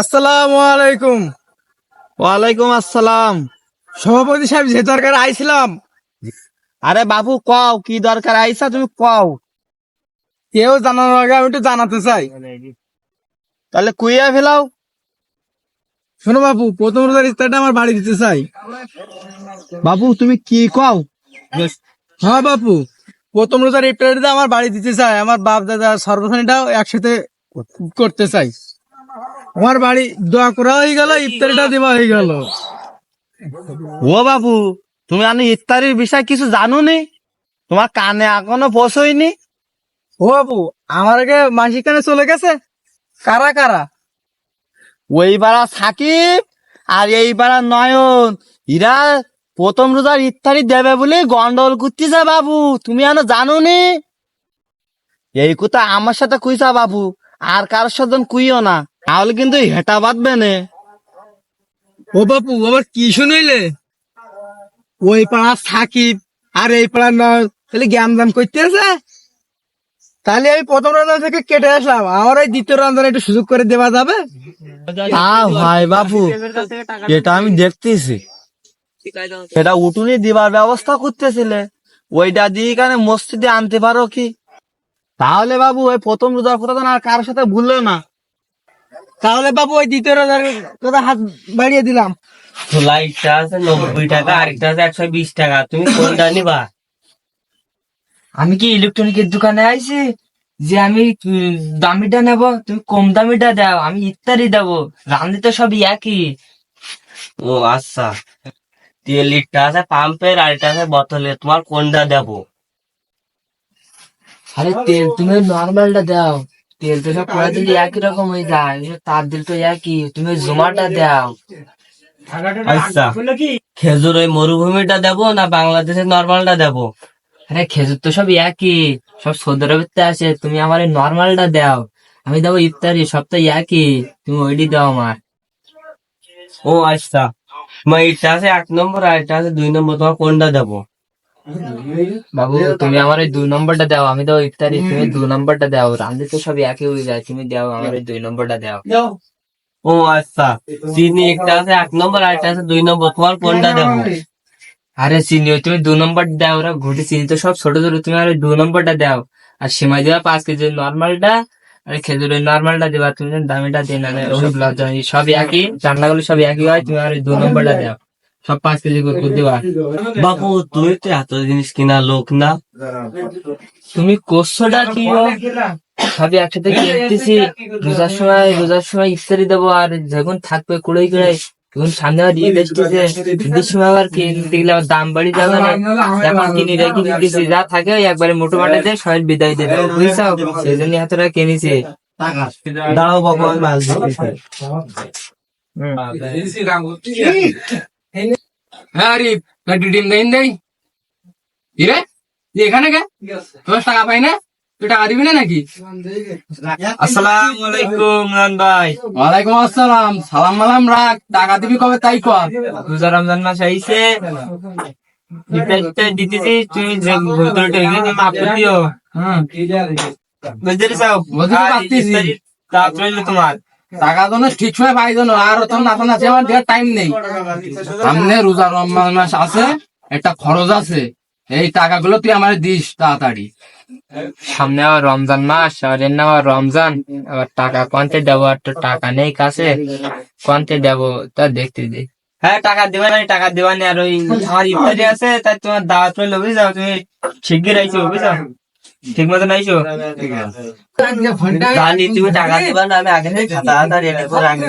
আসসালামু আলাইকুম। ওয়ালাইকুম আসসালাম। সভাপতি সাহেব, যে দরকার আইছিলাম। আরে বাবু কও কি দরকার আইসা, তুমি কও। কেউ জানানোর আগে আমি একটু জানাতে চাই। তাহলে কুইয়া ফেলাও। শোনো বাবু, প্রথম রোজার ইফতারটা আমার বাড়ি দিতে চাই। বাবু তুমি কি কও? হ্যাঁ বাবু, প্রথম রোজার ইফতারটা আমার বাড়ি দিতে চাই। আমার বাপ দাদা সর্বসানীটাও একসাথে করতে চাই। আমার বাড়ি দোয়া করা হয়ে গেল, ইফতারিটা দেওয়া হয়ে গেল। ও বাবু, তুমি আমি ইফতারির বিষয় কিছু জানো নি? তোমার কানে এখনো পৌঁছয়নি। ও বাবু, আমার আগে মাসিখানে চলে গেছে। কারা কারা? ওই পাড়া সাকিব আর এই পাড়া নয়ন, এরা প্রথম রোজার ইফতারি দেবে বলে গন্ডগোল করতেছে বাবু, তুমি এখনো জানো নি? এই কথা আমার সাথে কুইছা বাবু, আর কারোর সাথে কুইও না, তাহলে কিন্তু হেঁটা বাঁধবে না। ও বাপু, আবার কি শুনাইলে? ওই পাড়া সাকিব আর এই পাড়া নয়, তাহলে জ্ঞান দান করতে আছে। তাহলে আমি প্রথম রমজান থেকে কেটে আসলাম, আমার এই দ্বিতীয় রমজানে একটু সুযোগ করে দেওয়া যাবে? ভাই বাবু, এটা আমি দেখতেছি, এটা উঠুনি দিবার ব্যবস্থা করতেছিলে, ওইটা দিয়ে এখানে মসজিদে আনতে পারো কি? তাহলে বাবু ওই প্রথম রোজার কথা আর কারোর সাথে ভুললো না। তাহলে বাবু ওই দ্বিতীয় রোজার কথা হাত বাড়িয়ে দিলাম। লাইটটা আছে 90 টাকা, আরেকটা আছে 120 টাকা, তুমি কোনটা নিবা? আমি কি ইলেকট্রনিকের দোকানে আইছি যে আমি দামিটা নেব? তুমি কম দামিটা দাও, আমি ইত্যাদি দেবো, রান্দি তো সব একই। ও আচ্ছা, তেল লিটটা আছে পাম্পের, আরেকটা আছে বোতলে, তোমার কোনটা দেবো? আরে তেল তুমি নর্মালটা দাও, তেল তো সব পড়া দিলে একই রকম হয়ে যায়, তার দিল তো একই, তুমি জোমাটা দাও। আচ্ছা, খেজুর ওই মরুভূমিটা দেবো না বাংলাদেশের নর্মালটা দেবো? আরে খেজুর তো সব একই, সব সৌদি আরবের থেকে আসে, তুমি আমার এই নর্মালটা দাও, আমি দেবো ইফতারি, সব তো একই, তুমি ওইটি দাও আমার। ও আচ্ছা, তোমার এটা আছে 1 নম্বর আর এটা আছে 2 নম্বর, তোমার কোনটা দেবো? বাবু তুমি আমার এই 2 নম্বরটা দাও, আমি দেবো ইফতারি, তুমি 2 নম্বরটা দাও, রান্দি তো সব একই হয়ে যায়, তুমি দাও আমার এই 2 নম্বরটা দাও। ও আচ্ছা, চিনি একটা আছে 1 নম্বর আর একটা আছে 2 নম্বর, তোমার কোনটা দেবো? আরে চিনি ওই তুমি 2 নম্বর দাও, ওরা ঘুটে চিনি তো সব ছোট ছোট, তুমি আর 2 নম্বরটা দাও, আর সেমাই দেওয়া 5 কেজি নর্মালটা, আর খেজুর ওই নর্মালটা দেবা, তুমি যেন দামিটা দিয়ে না, ওই সব একই, রান্নাগুলো সব একই হয়, তুমি আর 2 নম্বরটা দাও, সব 5 কেজি করে দেবা। বাবু তুমি তো এত জিনিস কিনা লোক না, তুমি কোর্সটা কি সবই একসাথে কিনতেছি, রোজার সময় ইফতারি দেবো, আর যখন থাকবে কুড়াই কুড়াই, এখন সামনে আবার ঈদ আসতেছে, ঈদের সময় আবার কিনতে গেলে আবার দাম বাড়ি যাবে না, এখন কিনে রেখে দিতেছি, যা থাকে ওই একবারে মোটো মাঠে দেয়, সবাই বিদায় দেবে, বুঝছো? সেই জন্য এতটা কিনেছি। দাঁড়াও বাবু, আমি মাল দিতেছি। হ্যাঁ আরিফ, ডিম দেন দেই রে, এখানে কে তোর টাকা পাই না? তুই টাকা দিবি না নাকি? আসসালামু আলাইকুম রান ভাই। ওয়ালাইকুম আসসালাম। সালাম মালাম রাখ, টাকা দিবি কবে তাই কর। রোজা রমজান মাস আইছে, ইফতার দিতেছি, তুমি যে বোতলটা এগুলো তুমি মাপ করে দিও। বুঝতে চাও? বুঝতে পারতেছি। তারপরে তোমার টাকা তো ঠিক সময় পাই জন্য, আর তো নাচানাচি আমার দেওয়ার টাইম নেই। সামনে রোজা রমজান মাস আছে, একটা খরচ আছে, এই টাকাগুলো তুই আমার দিস তাড়াতাড়ি। সামনে আবার রমজান মাস, আর এর নাম আবার রমজান, আবার টাকা কোনতে দেবো, আর তো টাকা নেই কাছে, কোনতে দেবো তা দেখতে দে। হ্যাঁ টাকা দেবা না, টাকা দেবা না, আর ওই আমার ইফতারি আছে, তাই তোমার দাওয়াত রইলো, বুঝছো? তুমি শিগগির আইছো, বুঝছো? ঠিক মতন আইছো। জানি তুমি টাকা দেবা না, আমি আগে থেকে খাতা রেডি করে রাখি।